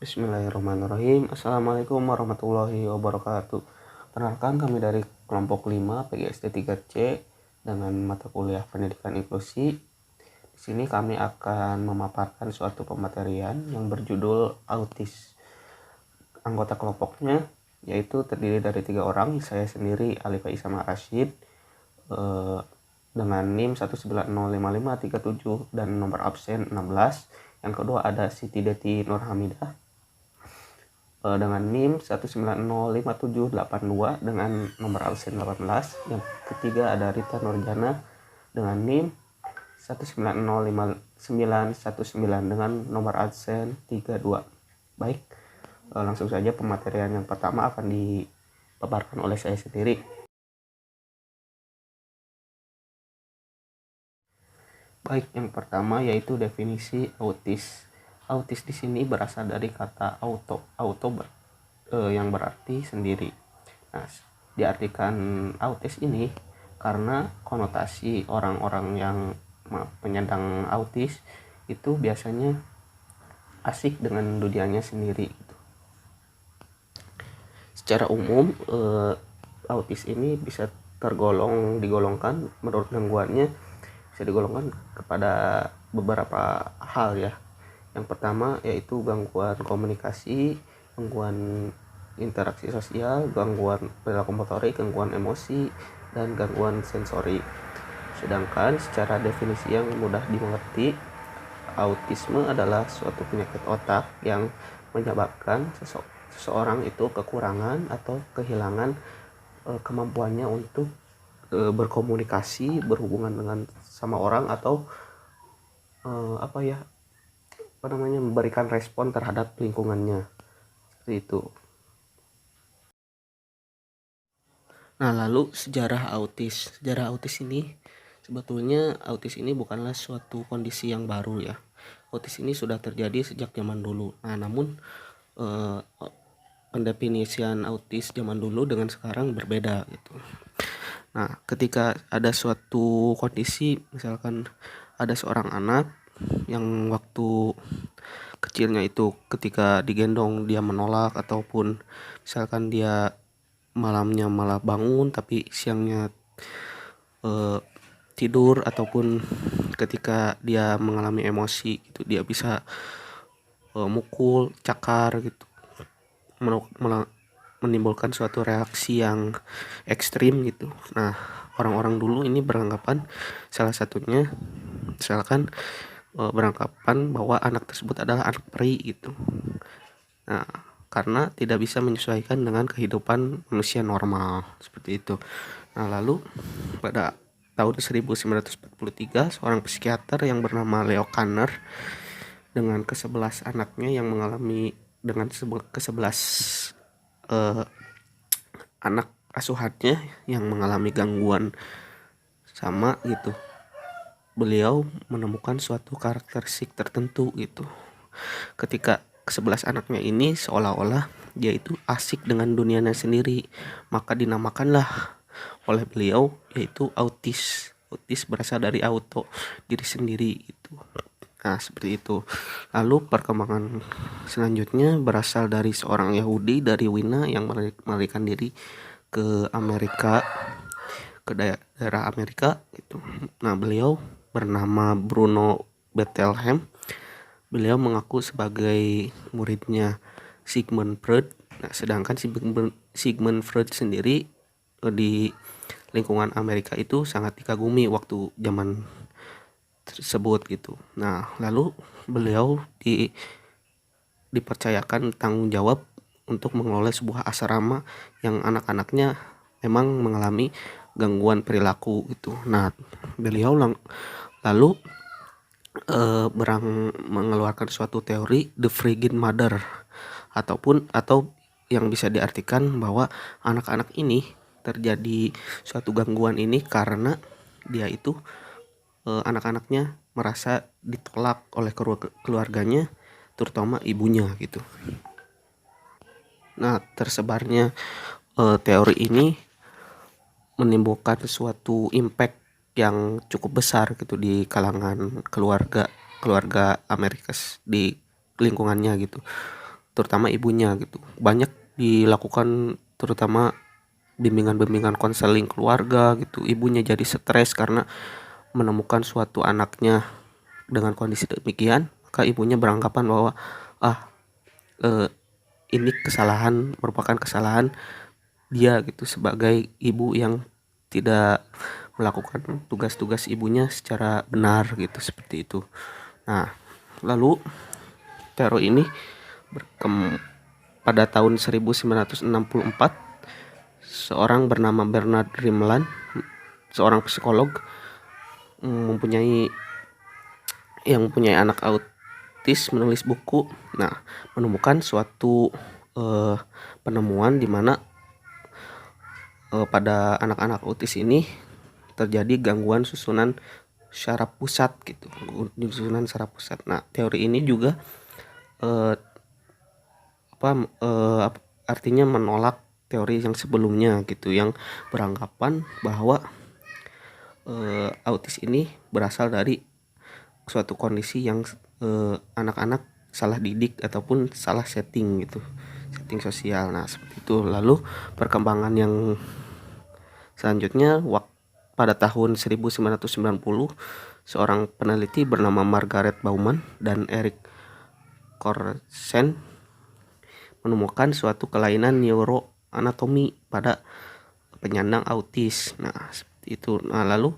Bismillahirrahmanirrahim. Assalamualaikum warahmatullahi wabarakatuh. Perkenalkan, kami dari kelompok 5 PGSD 3C dengan mata kuliah Pendidikan Inklusi. Di sini kami akan memaparkan suatu pematerian yang berjudul autis. Anggota kelompoknya yaitu terdiri dari 3 orang, saya sendiri Alifa Isama Rashid dengan NIM 1905537 dan nomor absen 16. Yang kedua ada Siti Deti Nurhamidah dengan NIM 1905782 dengan nomor absen 18. Yang ketiga ada Rita Nurjana dengan NIM 1905919 dengan nomor absen 32. Baik, langsung saja pematerian yang pertama akan dipaparkan oleh saya sendiri. Baik, yang pertama yaitu definisi autis. Autis di sini berasal dari kata auto yang berarti sendiri. Nah, diartikan autis ini karena konotasi orang-orang yang penyandang autis itu biasanya asik dengan dunianya sendiri gitu. Secara umum autis ini bisa digolongkan menurut gangguannya bisa digolongkan kepada beberapa hal ya. Yang pertama yaitu gangguan komunikasi, gangguan interaksi sosial, gangguan perilaku motorik, gangguan emosi, dan gangguan sensori. Sedangkan secara definisi yang mudah dimengerti, autisme adalah suatu penyakit otak yang menyebabkan seseorang itu kekurangan atau kehilangan kemampuannya untuk berkomunikasi, berhubungan dengan sama orang atau memberikan respon terhadap lingkungannya, seperti itu. Nah, lalu sejarah autis ini sebetulnya autis ini bukanlah suatu kondisi yang baru ya. Autis ini sudah terjadi sejak zaman dulu. Nah, namun pendefinisian autis zaman dulu dengan sekarang berbeda gitu. Nah, ketika ada suatu kondisi, misalkan ada seorang anak yang waktu kecilnya itu ketika digendong dia menolak, ataupun misalkan dia malamnya malah bangun tapi siangnya tidur, ataupun ketika dia mengalami emosi gitu dia bisa mukul, cakar gitu, menimbulkan suatu reaksi yang ekstrim gitu. Nah, orang-orang dulu ini beranggapan salah satunya misalkan beranggapan bahwa anak tersebut adalah anak peri gitu. Nah, karena tidak bisa menyesuaikan dengan kehidupan manusia normal seperti itu. Nah, lalu pada tahun 1943 seorang psikiater yang bernama Leo Kanner dengan ke-11 anaknya yang mengalami dengan ke-11 anak asuhannya yang mengalami gangguan sama gitu, beliau menemukan suatu karakteristik tertentu gitu. Ketika ke-11 anaknya ini seolah-olah dia itu asik dengan dunianya sendiri, maka dinamakanlah oleh beliau yaitu autis. Autis berasal dari auto, diri sendiri itu. Nah, seperti itu. Lalu perkembangan selanjutnya berasal dari seorang Yahudi dari Wina yang melarikan diri ke Amerika, ke daerah Amerika gitu. Nah, beliau bernama Bruno Bettelheim. Beliau mengaku sebagai muridnya Sigmund Freud. Nah, sedangkan Sigmund Freud sendiri di lingkungan Amerika itu sangat dikagumi waktu zaman tersebut gitu. Nah, lalu beliau dipercayakan tanggung jawab untuk mengelola sebuah asrama yang anak-anaknya memang mengalami gangguan perilaku gitu. Nah, beliau lalu mengeluarkan suatu teori The Frigid Mother, atau yang bisa diartikan bahwa anak-anak ini terjadi suatu gangguan ini karena dia itu anak-anaknya merasa ditolak oleh keluarganya, terutama ibunya gitu. Nah, tersebarnya teori ini menimbulkan suatu impact yang cukup besar gitu di kalangan keluarga Amerika di lingkungannya gitu. terutama ibunya gitu. Banyak dilakukan terutama bimbingan-bimbingan konseling keluarga gitu. Ibunya jadi stres karena menemukan suatu anaknya dengan kondisi demikian, maka ibunya beranggapan bahwa eh, ini merupakan kesalahan dia gitu sebagai ibu yang tidak melakukan tugas-tugas ibunya secara benar gitu, seperti itu. Nah, lalu teror ini pada tahun 1964 seorang bernama Bernard Rimland, seorang psikolog mempunyai anak autis, menulis buku. Nah, menemukan suatu penemuan di mana pada anak-anak autis ini terjadi gangguan susunan syaraf pusat gitu, susunan syaraf pusat. Nah, teori ini juga artinya menolak teori yang sebelumnya gitu, yang beranggapan bahwa autis ini berasal dari suatu kondisi yang anak-anak salah didik ataupun salah setting gitu, setting sosial. Nah, seperti itu. Lalu perkembangan yang selanjutnya pada tahun 1990 seorang peneliti bernama Margaret Bauman dan Eric Korsen menemukan suatu kelainan neuroanatomi pada penyandang autis. Nah, seperti itu. Nah, lalu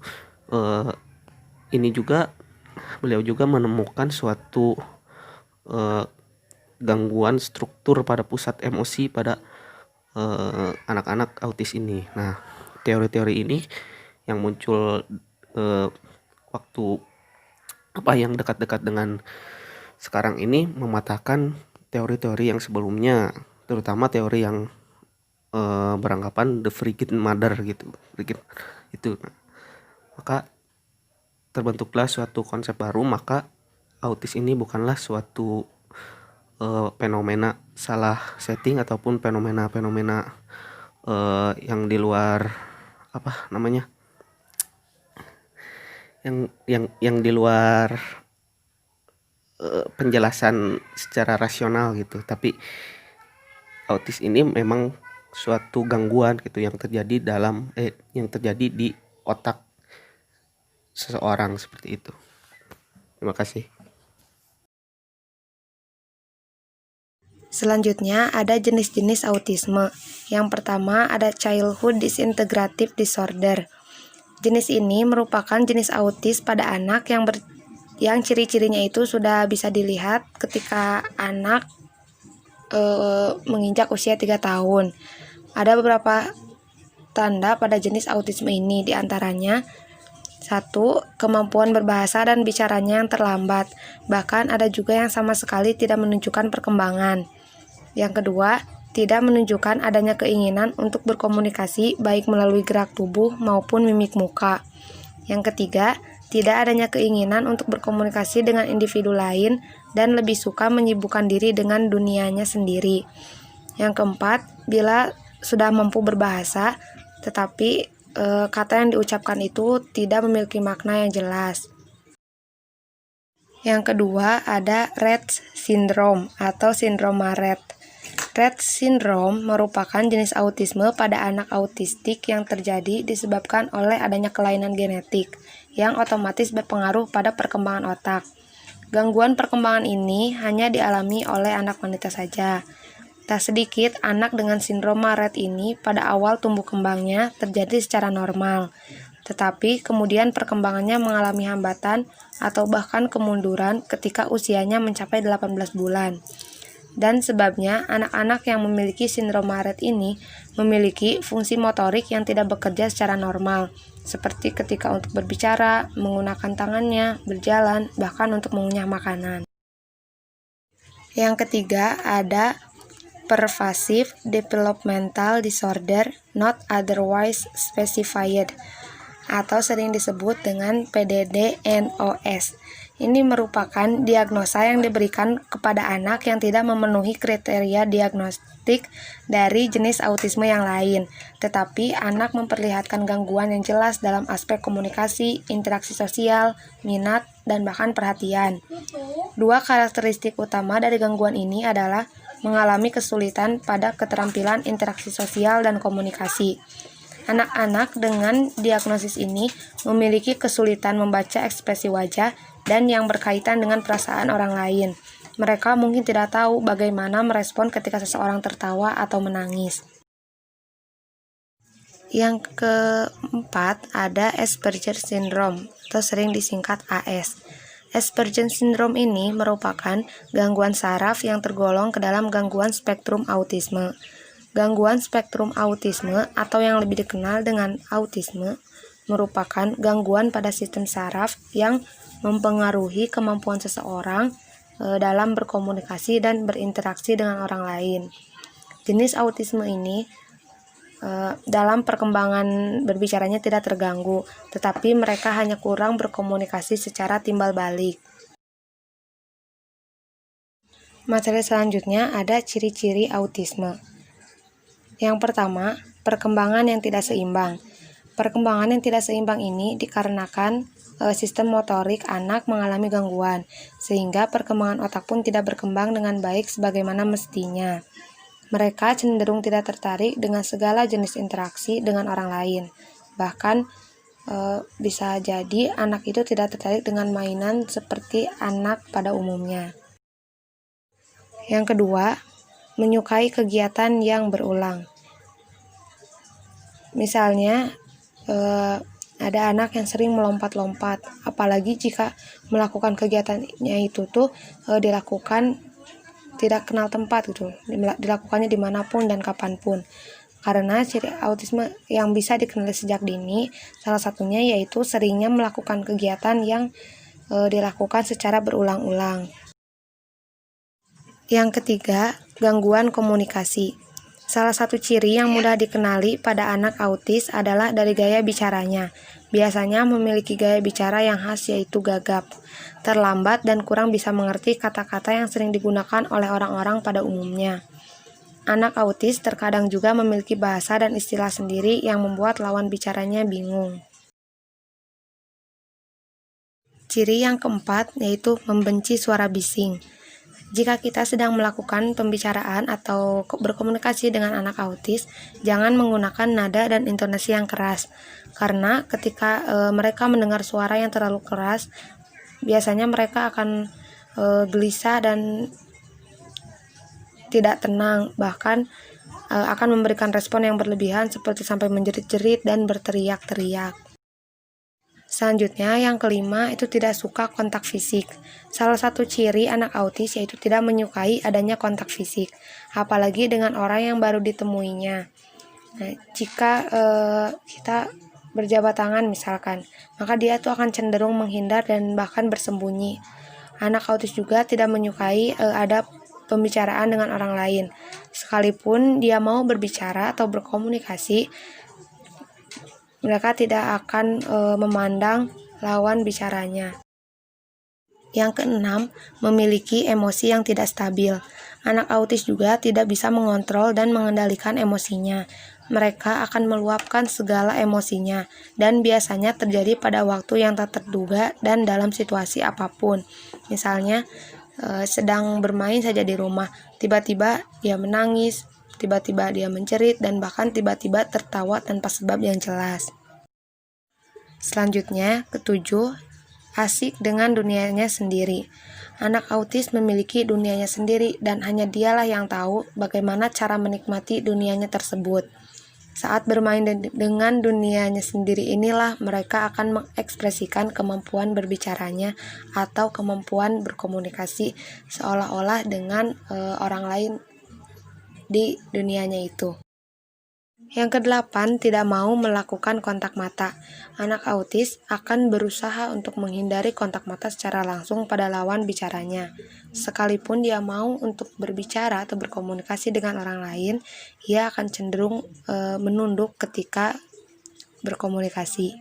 beliau juga menemukan suatu gangguan struktur pada pusat emosi pada anak-anak autis ini. Nah, teori-teori ini yang muncul waktu yang dekat-dekat dengan sekarang ini mematahkan teori-teori yang sebelumnya, terutama teori yang beranggapan the frigid mother gitu, itu. Maka terbentuklah suatu konsep baru, maka autis ini bukanlah suatu fenomena salah setting ataupun fenomena yang di luar yang di luar penjelasan secara rasional gitu. Tapi autis ini memang suatu gangguan gitu yang terjadi di otak seseorang, seperti itu. Terima kasih. Selanjutnya ada jenis-jenis autisme. Yang pertama ada childhood disintegrative disorder. Jenis ini merupakan jenis autis pada anak yang ciri-cirinya itu sudah bisa dilihat ketika anak menginjak usia 3 tahun. Ada beberapa tanda pada jenis autisme ini, diantaranya 1. Kemampuan berbahasa dan bicaranya yang terlambat. Bahkan ada juga yang sama sekali tidak menunjukkan perkembangan. Yang kedua, tidak menunjukkan adanya keinginan untuk berkomunikasi baik melalui gerak tubuh maupun mimik muka. Yang ketiga, tidak adanya keinginan untuk berkomunikasi dengan individu lain dan lebih suka menyibukkan diri dengan dunianya sendiri. Yang keempat, bila sudah mampu berbahasa, tetapi kata yang diucapkan itu tidak memiliki makna yang jelas. Yang kedua, ada Rett syndrome atau sindrom Rett. Rett syndrome merupakan jenis autisme pada anak autistik yang terjadi disebabkan oleh adanya kelainan genetik yang otomatis berpengaruh pada perkembangan otak. Gangguan perkembangan ini hanya dialami oleh anak wanita saja. Tak sedikit anak dengan sindrom Rett ini pada awal tumbuh kembangnya terjadi secara normal, tetapi kemudian perkembangannya mengalami hambatan atau bahkan kemunduran ketika usianya mencapai 18 bulan. Dan sebabnya anak-anak yang memiliki sindrom Rett ini memiliki fungsi motorik yang tidak bekerja secara normal, seperti ketika untuk berbicara, menggunakan tangannya, berjalan, bahkan untuk mengunyah makanan. Yang ketiga ada pervasive developmental disorder not otherwise specified atau sering disebut dengan PDD-NOS. Ini merupakan diagnosa yang diberikan kepada anak yang tidak memenuhi kriteria diagnostik dari jenis autisme yang lain, tetapi anak memperlihatkan gangguan yang jelas dalam aspek komunikasi, interaksi sosial, minat, dan bahkan perhatian. Dua karakteristik utama dari gangguan ini adalah mengalami kesulitan pada keterampilan interaksi sosial dan komunikasi. Anak-anak dengan diagnosis ini memiliki kesulitan membaca ekspresi wajah dan yang berkaitan dengan perasaan orang lain. Mereka mungkin tidak tahu bagaimana merespon ketika seseorang tertawa atau menangis. Yang keempat ada Asperger Syndrome atau sering disingkat AS. Asperger Syndrome ini merupakan gangguan saraf yang tergolong ke dalam gangguan spektrum autisme. Gangguan spektrum autisme atau yang lebih dikenal dengan autisme merupakan gangguan pada sistem saraf yang mempengaruhi kemampuan seseorang dalam berkomunikasi dan berinteraksi dengan orang lain. Jenis autisme ini dalam perkembangan berbicaranya tidak terganggu, tetapi mereka hanya kurang berkomunikasi secara timbal balik. Materi selanjutnya ada ciri-ciri autisme. Yang pertama, perkembangan yang tidak seimbang. Perkembangan yang tidak seimbang ini dikarenakan sistem motorik anak mengalami gangguan, sehingga perkembangan otak pun tidak berkembang dengan baik sebagaimana mestinya. Mereka cenderung tidak tertarik dengan segala jenis interaksi dengan orang lain. Bahkan bisa jadi anak itu tidak tertarik dengan mainan seperti anak pada umumnya. Yang kedua, menyukai kegiatan yang berulang. Misalnya, ada anak yang sering melompat-lompat, apalagi jika melakukan kegiatannya itu dilakukan tidak kenal tempat gitu, dilakukannya dimanapun dan kapanpun. Karena ciri autisme yang bisa dikenali sejak dini, salah satunya yaitu seringnya melakukan kegiatan yang dilakukan secara berulang-ulang. Yang ketiga, gangguan komunikasi. Salah satu ciri yang mudah dikenali pada anak autis adalah dari gaya bicaranya. Biasanya memiliki gaya bicara yang khas yaitu gagap, terlambat dan kurang bisa mengerti kata-kata yang sering digunakan oleh orang-orang pada umumnya. Anak autis terkadang juga memiliki bahasa dan istilah sendiri yang membuat lawan bicaranya bingung. Ciri yang keempat yaitu membenci suara bising. Jika kita sedang melakukan pembicaraan atau berkomunikasi dengan anak autis, jangan menggunakan nada dan intonasi yang keras. Karena ketika mereka mendengar suara yang terlalu keras, biasanya mereka akan gelisah dan tidak tenang, bahkan akan memberikan respon yang berlebihan seperti sampai menjerit-jerit dan berteriak-teriak. Selanjutnya, yang kelima itu tidak suka kontak fisik. Salah satu ciri anak autis yaitu tidak menyukai adanya kontak fisik, apalagi dengan orang yang baru ditemuinya. Nah, jika kita berjabat tangan misalkan, maka dia tuh akan cenderung menghindar dan bahkan bersembunyi. Anak autis juga tidak menyukai ada pembicaraan dengan orang lain. Sekalipun dia mau berbicara atau berkomunikasi, mereka tidak akan memandang lawan bicaranya. Yang keenam, memiliki emosi yang tidak stabil. Anak autis juga tidak bisa mengontrol dan mengendalikan emosinya. Mereka akan meluapkan segala emosinya dan biasanya terjadi pada waktu yang tak terduga dan dalam situasi apapun. Misalnya, sedang bermain saja di rumah, tiba-tiba dia menangis, tiba-tiba dia menjerit, dan bahkan tiba-tiba tertawa tanpa sebab yang jelas. Selanjutnya, ketujuh, asik dengan dunianya sendiri. Anak autis memiliki dunianya sendiri dan hanya dialah yang tahu bagaimana cara menikmati dunianya tersebut. Saat bermain dengan dunianya sendiri inilah mereka akan mengekspresikan kemampuan berbicaranya atau kemampuan berkomunikasi seolah-olah dengan orang lain di dunianya itu. Yang kedelapan, tidak mau melakukan kontak mata. Anak autis akan berusaha untuk menghindari kontak mata secara langsung pada lawan bicaranya. Sekalipun dia mau untuk berbicara atau berkomunikasi dengan orang lain, ia akan cenderung menunduk ketika berkomunikasi.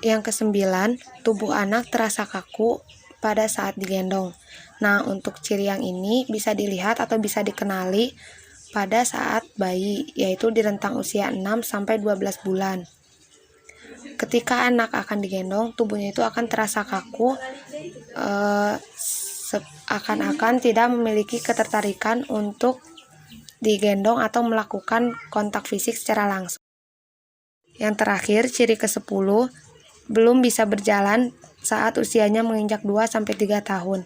Yang kesembilan, tubuh anak terasa kaku pada saat digendong. Nah, untuk ciri yang ini bisa dilihat atau bisa dikenali pada saat bayi, yaitu di rentang usia 6-12 bulan. Ketika anak akan digendong, tubuhnya itu akan terasa kaku seakan-akan tidak memiliki ketertarikan untuk digendong atau melakukan kontak fisik secara langsung. Yang terakhir, ciri ke-10, belum bisa berjalan saat usianya menginjak 2-3 tahun.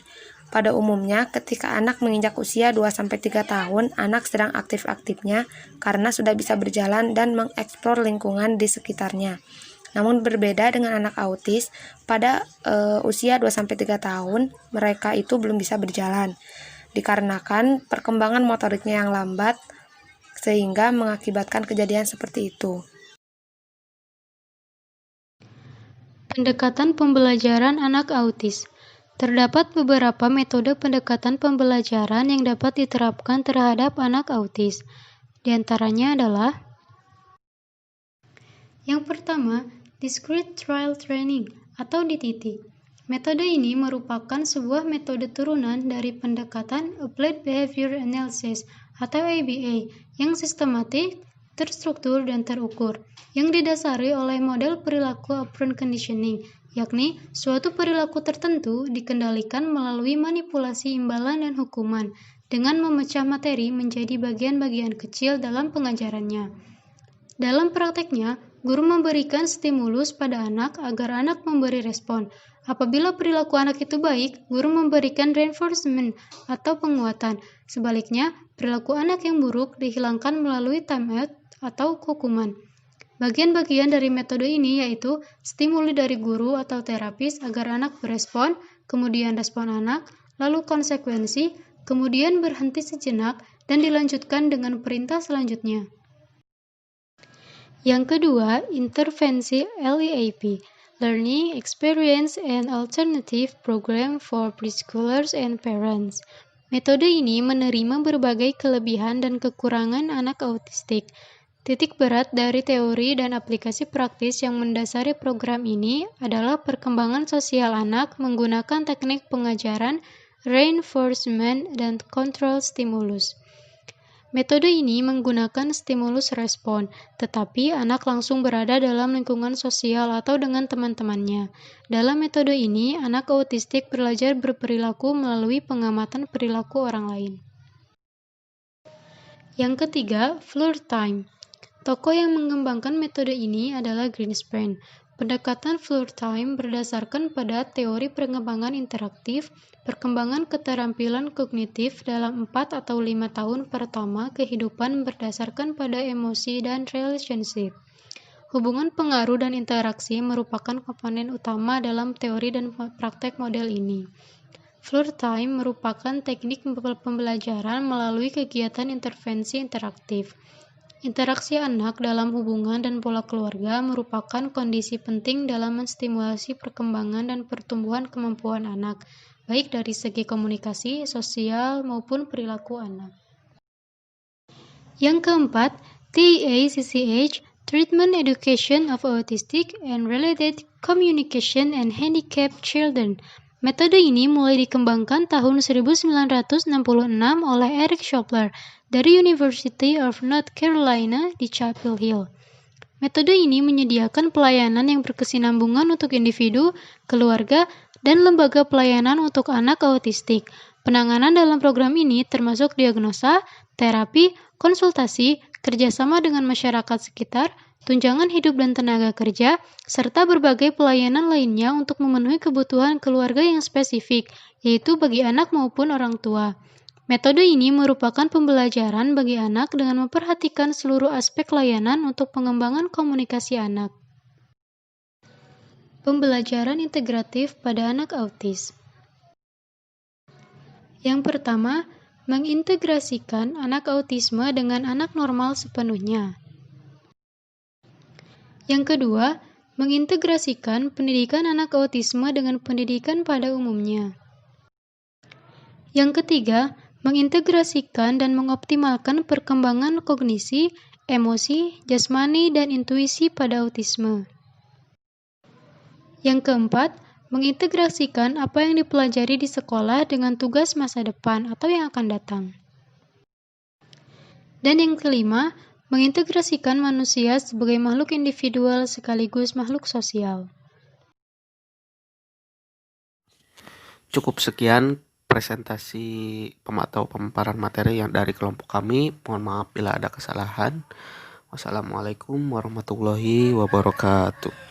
Pada umumnya, ketika anak menginjak usia 2-3 tahun, anak sedang aktif-aktifnya karena sudah bisa berjalan dan mengeksplor lingkungan di sekitarnya. Namun berbeda dengan anak autis, pada usia 2-3 tahun, mereka itu belum bisa berjalan, dikarenakan perkembangan motoriknya yang lambat, sehingga mengakibatkan kejadian seperti itu. Pendekatan pembelajaran anak autis. Terdapat beberapa metode pendekatan pembelajaran yang dapat diterapkan terhadap anak autis. Di antaranya adalah yang pertama, Discrete Trial Training atau DTT. Metode ini merupakan sebuah metode turunan dari pendekatan Applied Behavior Analysis atau ABA yang sistematik, terstruktur, dan terukur, yang didasari oleh model perilaku operant conditioning, yakni suatu perilaku tertentu dikendalikan melalui manipulasi imbalan dan hukuman dengan memecah materi menjadi bagian-bagian kecil dalam pengajarannya. Dalam prakteknya, guru memberikan stimulus pada anak agar anak memberi respon. Apabila perilaku anak itu baik, guru memberikan reinforcement atau penguatan. Sebaliknya, perilaku anak yang buruk dihilangkan melalui timeout atau hukuman. Bagian-bagian dari metode ini yaitu stimuli dari guru atau terapis agar anak berespon, kemudian respon anak, lalu konsekuensi, kemudian berhenti sejenak, dan dilanjutkan dengan perintah selanjutnya. Yang kedua, intervensi LEAP, Learning Experience and Alternative Program for Preschoolers and Parents. Metode ini menerima berbagai kelebihan dan kekurangan anak autistik. Titik berat dari teori dan aplikasi praktis yang mendasari program ini adalah perkembangan sosial anak menggunakan teknik pengajaran, reinforcement, dan control stimulus. Metode ini menggunakan stimulus respon, tetapi anak langsung berada dalam lingkungan sosial atau dengan teman-temannya. Dalam metode ini, anak autistik belajar berperilaku melalui pengamatan perilaku orang lain. Yang ketiga, Flirt Time. Tokoh yang mengembangkan metode ini adalah Greenspan. Pendekatan Flirt Time berdasarkan pada teori pengembangan interaktif, perkembangan keterampilan kognitif dalam 4 atau 5 tahun pertama kehidupan berdasarkan pada emosi dan relationship. Hubungan pengaruh dan interaksi merupakan komponen utama dalam teori dan praktek model ini. Flirt Time merupakan teknik pembelajaran melalui kegiatan intervensi interaktif. Interaksi anak dalam hubungan dan pola keluarga merupakan kondisi penting dalam menstimulasi perkembangan dan pertumbuhan kemampuan anak, baik dari segi komunikasi, sosial, maupun perilaku anak. Yang keempat, TEACCH, Treatment Education of Autistic and Related Communication and Handicapped Children. Metode ini mulai dikembangkan tahun 1966 oleh Eric Schopler dari University of North Carolina di Chapel Hill. Metode ini menyediakan pelayanan yang berkesinambungan untuk individu, keluarga, dan lembaga pelayanan untuk anak autistik. Penanganan dalam program ini termasuk diagnosa, terapi, konsultasi, kerjasama dengan masyarakat sekitar, tunjangan hidup dan tenaga kerja, serta berbagai pelayanan lainnya untuk memenuhi kebutuhan keluarga yang spesifik, yaitu bagi anak maupun orang tua. Metode ini merupakan pembelajaran bagi anak dengan memperhatikan seluruh aspek layanan untuk pengembangan komunikasi anak. Pembelajaran integratif pada anak autis. Yang pertama, mengintegrasikan anak autisme dengan anak normal sepenuhnya. Yang kedua, mengintegrasikan pendidikan anak autisme dengan pendidikan pada umumnya. Yang ketiga, mengintegrasikan dan mengoptimalkan perkembangan kognisi, emosi, jasmani, dan intuisi pada autisme. Yang keempat, mengintegrasikan apa yang dipelajari di sekolah dengan tugas masa depan atau yang akan datang. Dan yang kelima, mengintegrasikan manusia sebagai makhluk individual sekaligus makhluk sosial. Cukup sekian presentasi atau pemaparan materi yang dari kelompok kami. Mohon maaf bila ada kesalahan. Wassalamualaikum warahmatullahi wabarakatuh.